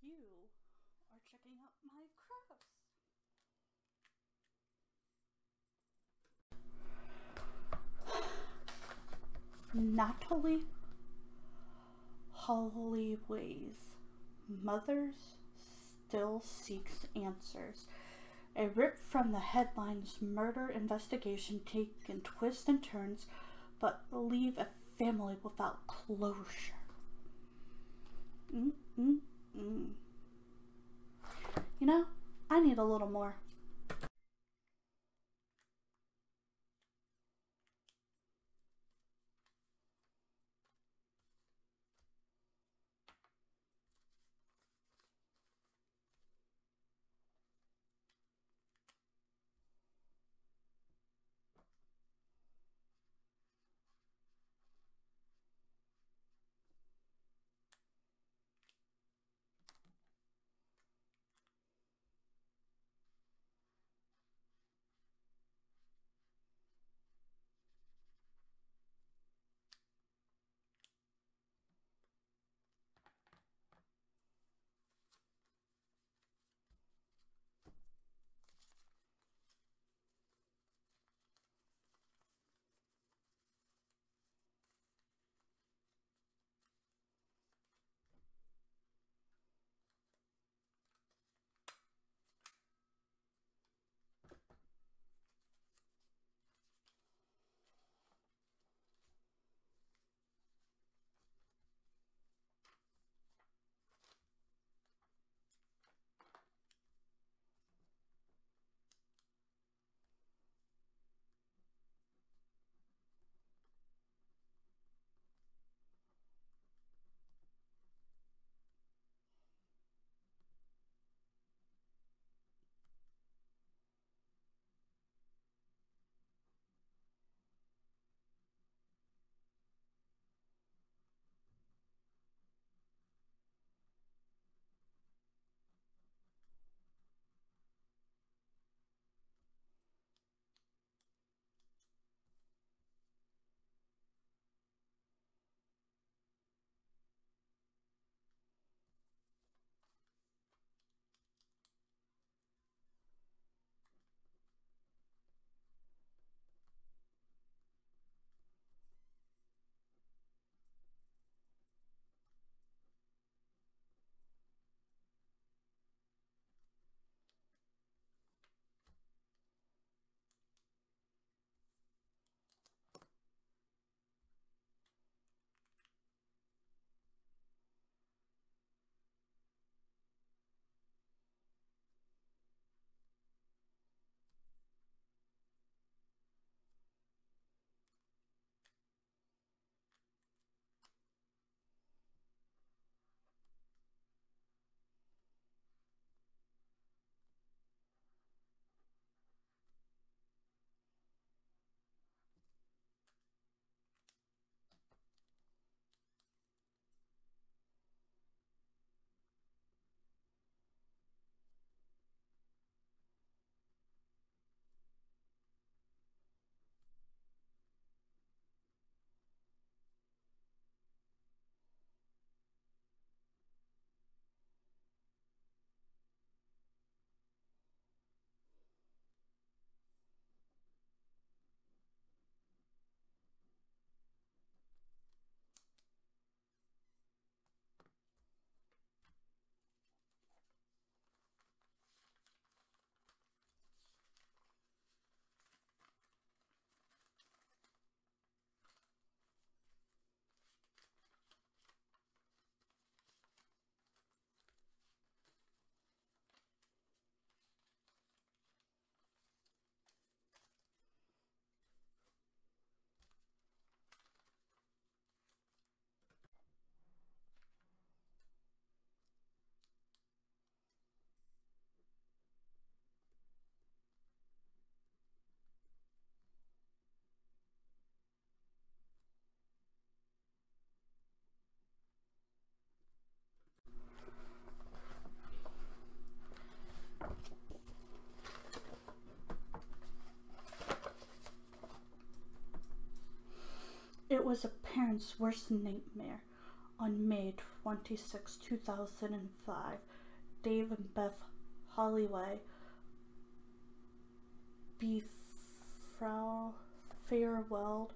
You are checking out my crafts. Natalee Holloway's Mothers Still Seeks Answers. A rip from the headlines: murder investigation taking twists and turns, but leave a family without closure. You know, I need a little more. It was a parent's worst nightmare. On May 26, 2005, Dave and Beth Holloway farewell,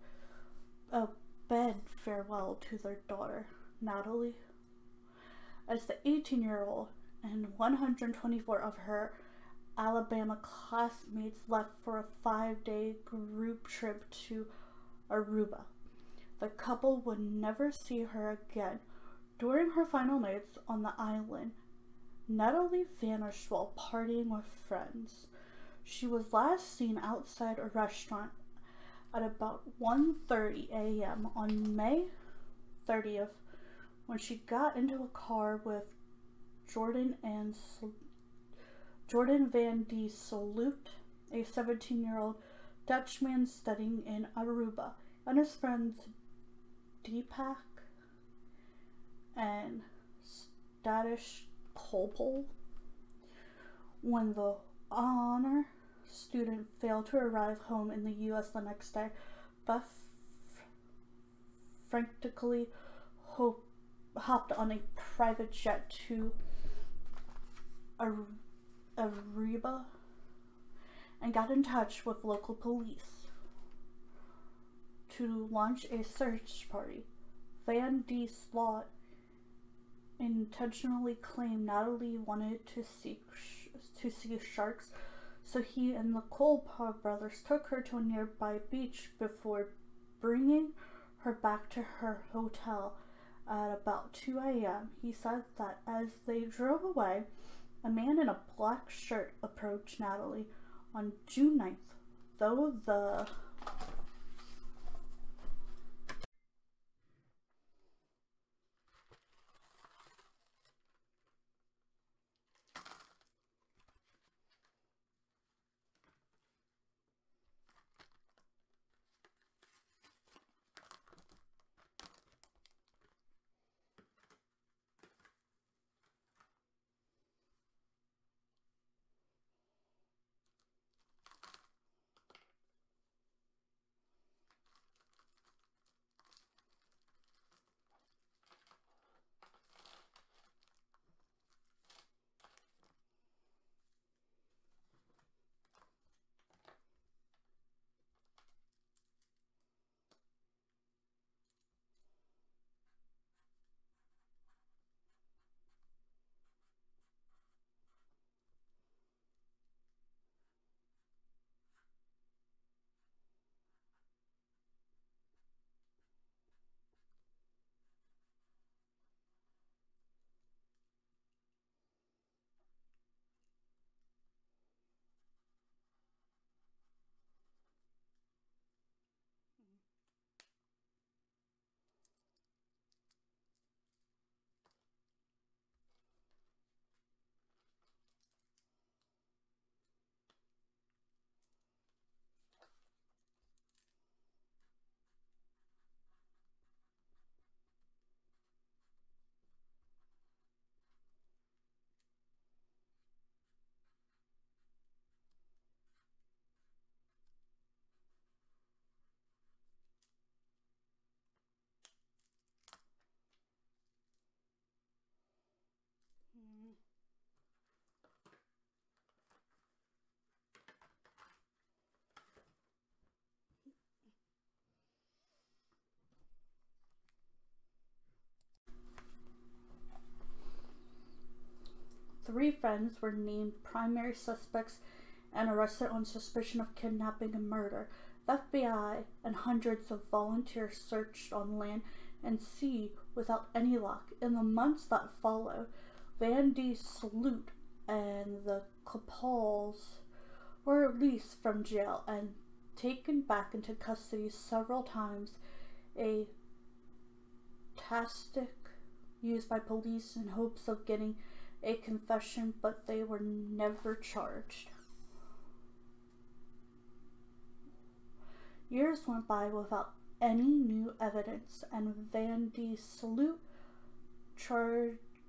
bid farewell to their daughter, Natalee, as the 18-year-old and 124 of her Alabama classmates left for a 5-day group trip to Aruba. The couple would never see her again. During her final nights on the island, Natalee vanished while partying with friends. She was last seen outside a restaurant at about 1:30 a.m. on May 30th when she got into a car with Jordan Van de Salute, a 17-year-old Dutchman studying in Aruba, and his friends Deepak and Statish Kopel. When the honor student failed to arrive home in the U.S. the next day, Beth frantically hopped on a private jet to Aruba and got in touch with local police to launch a search party. Van de Slot intentionally claimed Natalee wanted to see sharks, so he and the Kopel brothers took her to a nearby beach before bringing her back to her hotel at about 2 a.m. He said that as they drove away, a man in a black shirt approached Natalee on June 9th, though the three friends were named primary suspects and arrested on suspicion of kidnapping and murder. The FBI and hundreds of volunteers searched on land and sea without any luck. In the months that followed, Van de Salute and the Kopels were released from jail and taken back into custody several times, a tactic used by police in hopes of getting a confession, but they were never charged. Years went by without any new evidence, and Van de Salute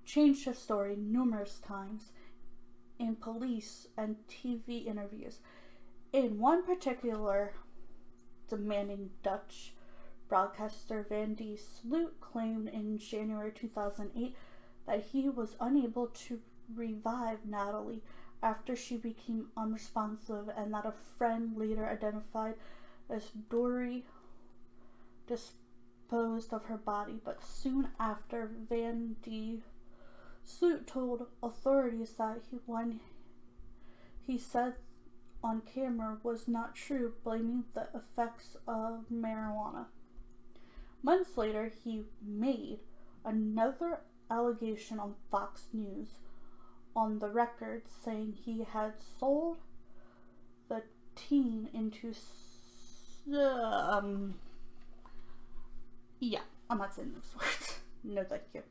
changed his story numerous times in police and TV interviews. In one particular demanding Dutch broadcaster, Van de Salute claimed in January 2008 that he was unable to revive Natalee after she became unresponsive, and that a friend later identified as Dory disposed of her body. But soon after, Van D. Sloot told authorities that when he said on camera was not true, blaming the effects of marijuana. Months later, he made another allegation on Fox News on the record, saying he had sold the teen into yeah, I'm not saying those words. No, thank you.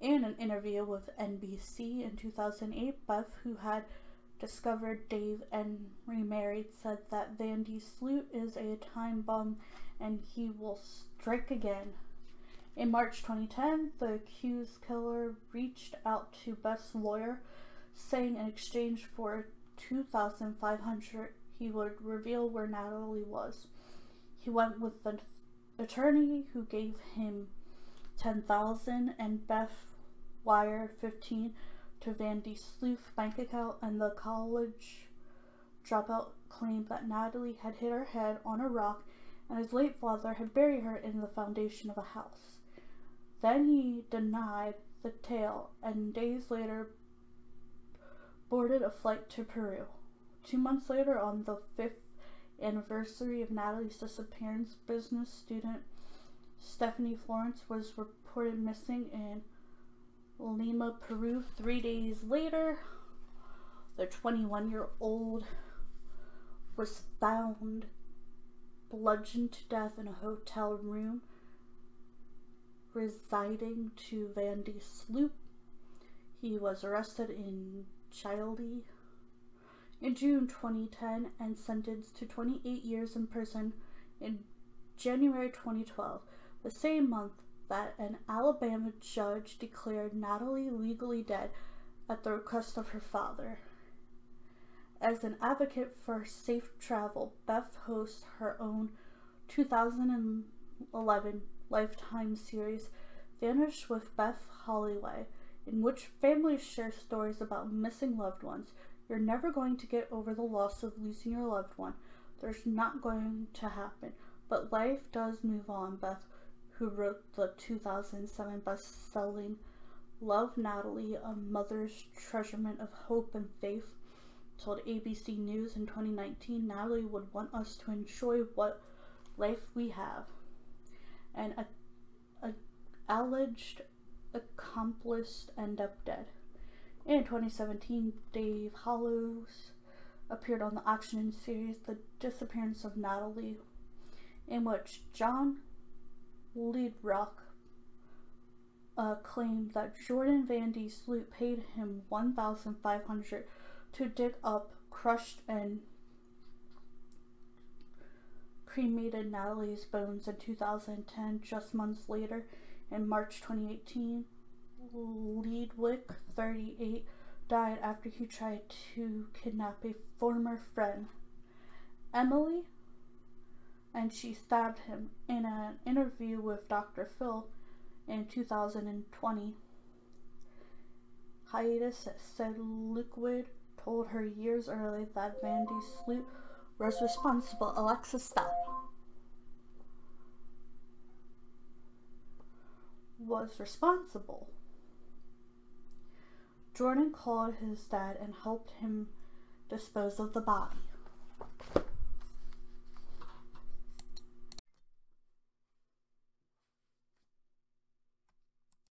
In an interview with NBC in 2008, Beth, who had discovered Dave and remarried, said that Van D. Sloot is a time bomb and he will strike again. In March 2010, the accused killer reached out to Beth's lawyer, saying in exchange for $2,500 he would reveal where Natalee was. He went with the attorney, who gave him $10,000, and Beth wired $15,000 to Van D. Sloot's bank account, and the college dropout claimed that Natalee had hit her head on a rock and his late father had buried her in the foundation of a house. Then he denied the tale and days later boarded a flight to Peru. 2 months later, on the 5th anniversary of Natalee's disappearance, business student Stephanie Florence was reported missing in Lima, Peru. 3 days later, the 21-year-old was found bludgeoned to death in a hotel room residing to Van D. Sloot. He was arrested in Chile in June 2010 and sentenced to 28 years in prison in January 2012, the same month that an Alabama judge declared Natalee legally dead at the request of her father. As an advocate for safe travel, Beth hosts her own 2011 Lifetime series, Vanish with Beth Holloway, in which families share stories about missing loved ones. You're never going to get over the loss of losing your loved one. There's not going to happen. But life does move on, Beth, who wrote the 2007 best-selling Love, Natalee, a mother's treasurement of hope and faith, told ABC News in 2019, Natalee would want us to enjoy what life we have. And alleged accomplice end up dead. In 2017, Dave Hollows appeared on the action series The Disappearance of Natalee, in which John Leadrock claimed that Jordan Van D. Sloot paid him $1,500 to dig up, crushed, and cremated Natalee's bones in 2010. Just months later, in March 2018, Leadwick, 38, died after he tried to kidnap a former friend, Emily, and she stabbed him. In an interview with Dr. Phil in 2020, Hiatus said Liquid told her years earlier that Van D. Sloot was responsible. Alexa, stop. Was responsible. Jordan called his dad and helped him dispose of the body.